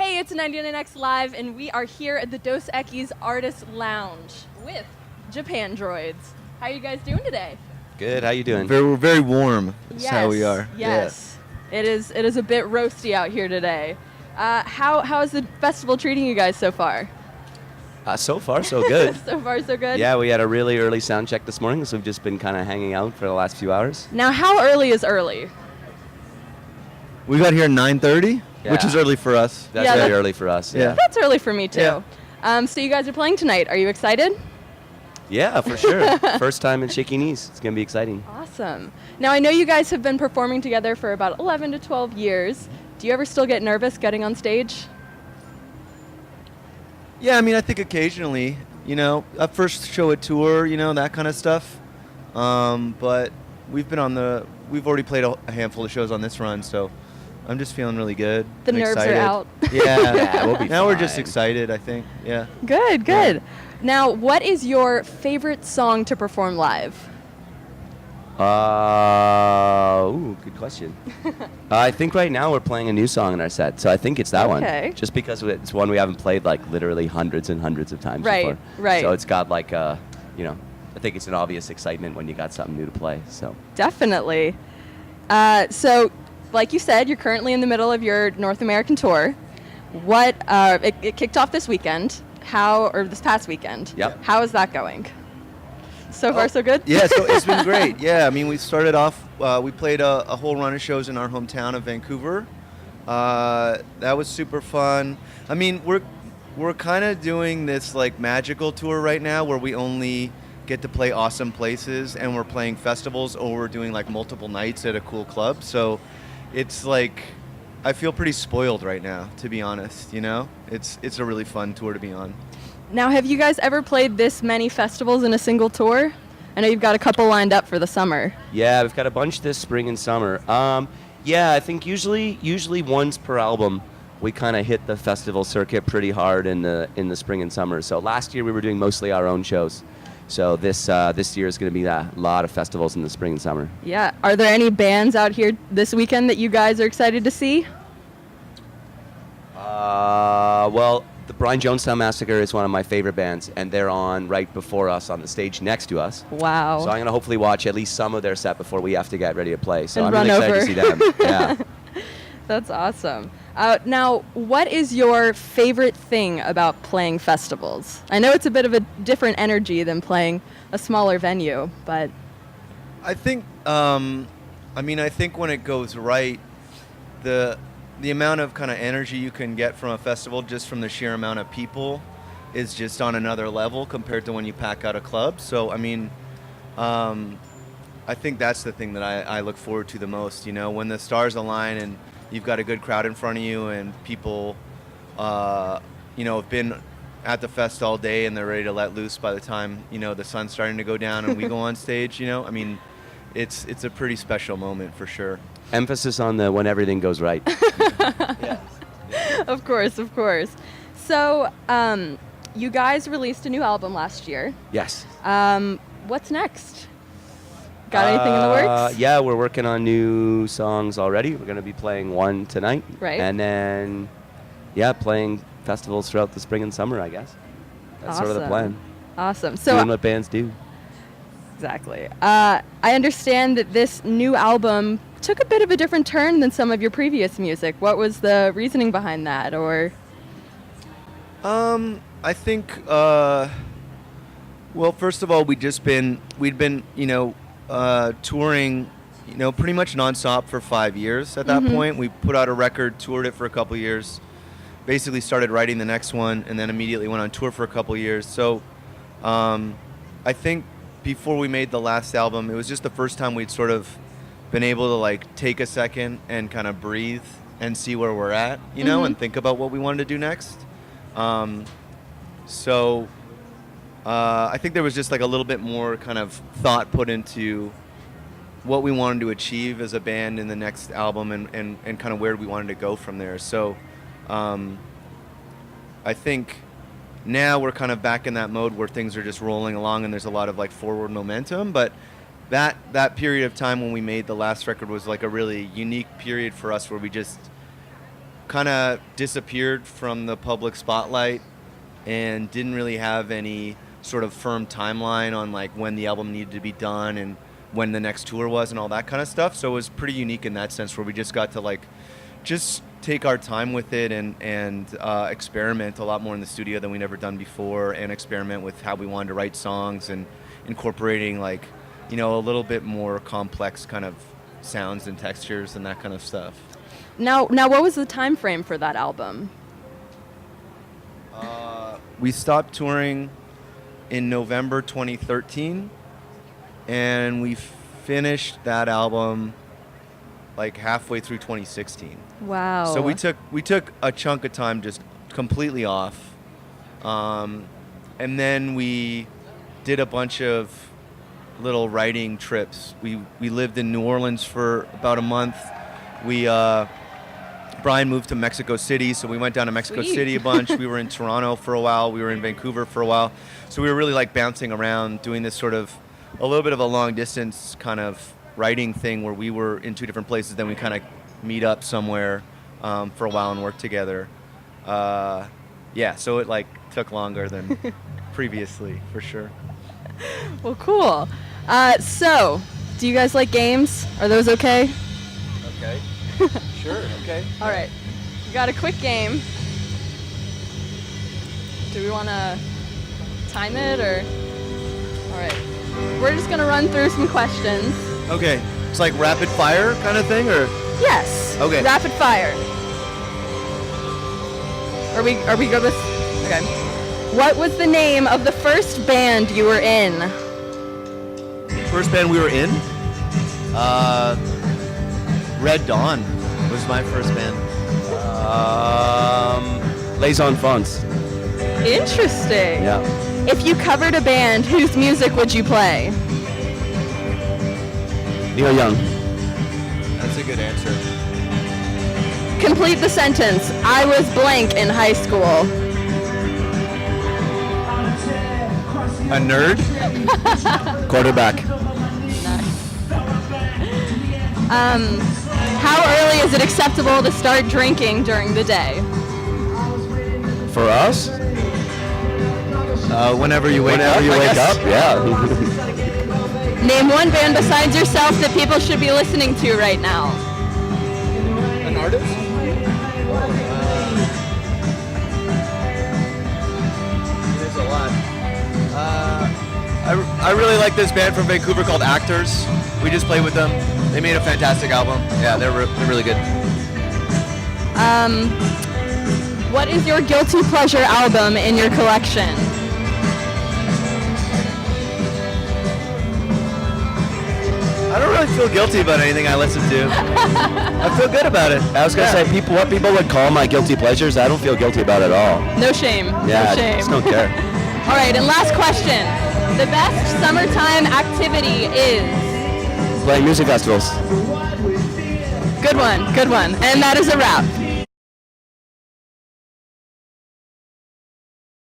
Hey, it's 99X Live, and we are here at the Dos Equis Artist Lounge with Japandroids. How are you guys doing today? Good. How you doing? We're very warm. That's Yes, how we are. Yes. Yeah. It is a bit roasty out here today. How is the festival treating you guys so far? So far, so good. So far, so good? Yeah, we had a really early sound check this morning, so we've just been kind of hanging out for the last few hours. Now, how early is early? We got here 9:30, which is Yeah. early for us. That's Yeah, very that- early for us. Yeah. That's early for me, too. Yeah. So you guys are playing tonight. Are you excited? Yeah, for sure. First time in Shaky. It's going to be exciting. Awesome. Now, I know you guys have been performing together for about 11 to 12 years. Do you ever still get nervous getting on stage? Yeah, I mean, I think occasionally, a first show at tour, that kind of stuff. But we've already played a handful of shows on this run, so I'm just feeling really good. The and nerves excited. are out. Yeah, Yeah, we'll be now we're just fine. excited, I think. Yeah. Good, good. Now, what is your favorite song to perform live? Good question. I think right now we're playing a new song in our set, so I think it's that Okay. one. Just because it's one we haven't played like literally hundreds and hundreds of times Right, before. right. So it's got like I think it's an obvious excitement when you got something new to play. So Definitely. So, like you said, you're currently in the middle of your North American tour. It kicked off this weekend. This past weekend. Yep. How is that going? So far, so good? Yeah, so it's been great. Yeah, I mean, we started off, we played a whole run of shows in our hometown of Vancouver. That was super fun. I mean, we're kind of doing this like magical tour right now where we only get to play awesome places, and we're playing festivals, or we're doing like multiple nights at a cool club. So it's like, I feel pretty spoiled right now, to be honest, It's a really fun tour to be on. Now, have you guys ever played this many festivals in a single tour? I know you've got a couple lined up for the summer. yeah, we've got a bunch this spring and summer. Yeah, I think usually once per album, we kind of hit the festival circuit pretty hard in the spring and summer. So last year we were doing mostly our own shows. So this year is going to be a lot of festivals in the spring and summer. Yeah. Are there any bands out here this weekend that you guys are excited to see? Well, the Brian Jonestown Massacre is one of my favorite bands, and they're on right before us on the stage next to us. Wow. So I'm going to hopefully watch at least some of their set before we have to get ready to play. So And I'm really run excited to see them. Yeah. That's awesome. Now, what is your favorite thing about playing festivals? I know it's a bit of a different energy than playing a smaller venue, but I think, I think when it goes right, the amount of kind of energy you can get from a festival just from the sheer amount of people is just on another level compared to when you pack out a club. So, I think that's the thing that I look forward to the most, when the stars align and you've got a good crowd in front of you and people, have been at the fest all day and they're ready to let loose by the time, the sun's starting to go down and we go on stage, it's a pretty special moment for sure. Emphasis on the when everything goes right. of course. So, you guys released a new album last year. Yes. What's next? Got anything in the works? Yeah, we're working on new songs already. We're going to be playing one tonight. Right. And then, playing festivals throughout the spring and summer, I guess. That's sort of the plan. Awesome. So, Doing what bands do. exactly. I understand that this new album took a bit of a different turn than some of your previous music. What was the reasoning behind that, or? I think, well, first of all, we'd been, touring, pretty much nonstop for 5 years at that point. We put out a record, toured it for a couple years, basically started writing the next one, and then immediately went on tour for a couple years. So, I think before we made the last album, it was just the first time we'd sort of been able to like take a second and kind of breathe and see where we're at, and think about what we wanted to do next. So I think there was just like a little bit more kind of thought put into what we wanted to achieve as a band in the next album and kind of where we wanted to go from there. So I think now we're kind of back in that mode where things are just rolling along and there's a lot of like forward momentum, but that period of time when we made the last record was like a really unique period for us where we just kind of disappeared from the public spotlight and didn't really have any sort of firm timeline on like when the album needed to be done and when the next tour was and all that kind of stuff. So it was pretty unique in that sense, where we just got to like just take our time with it and experiment a lot more in the studio than we'd ever done before, and experiment with how we wanted to write songs and incorporating like, you know, a little bit more complex kind of sounds and textures and that kind of stuff. Now, what was the time frame for that album? We stopped touring in November 2013, and we finished that album like halfway through 2016. Wow. So we took a chunk of time just completely off, and then we did a bunch of little writing trips. We lived in New Orleans for about a month. Brian moved to Mexico City, so we went down to Mexico Sweet. City a bunch. We were in Toronto for a while. We were in Vancouver for a while. So we were really like bouncing around, doing this sort of a little bit of a long distance kind of writing thing where we were in two different places. Then we kind of meet up somewhere for a while and work together. Yeah, so it like took longer than previously, for sure. Well, cool. So, do you guys like games? Are those okay? Okay. Sure, okay. All right. We got a quick game. Do we want to time it or? All right. We're just going to run through some questions. Okay. It's like rapid fire kind of thing, or? Yes. Okay. Rapid fire. Are we good with? Okay. What was the name of the first band you were in? First band we were in? Red Dawn was my first band. Les Enfants. Interesting. Yeah. If you covered a band, whose music would you play? Neil Young. That's a good answer. Complete the sentence. I was blank in high school. A nerd? Quarterback. How early is it acceptable to start drinking during the day? For us? Whenever you wake up. Whenever you I wake guess. up, yeah. Name one band besides yourself that people should be listening to right now. An artist? There's a lot. I really like this band from Vancouver called Actors. We just played with them. They made a fantastic album. Yeah, they're really good. What is your guilty pleasure album in your collection? I don't really feel guilty about anything I listen to. I feel good about it. I was gonna say what people would call my guilty pleasures. I don't feel guilty about at all. No shame. Yeah, no I shame. just don't care. All right, and last question. The best summertime activity is? Playing music festivals. Good one, good one. And that is a wrap.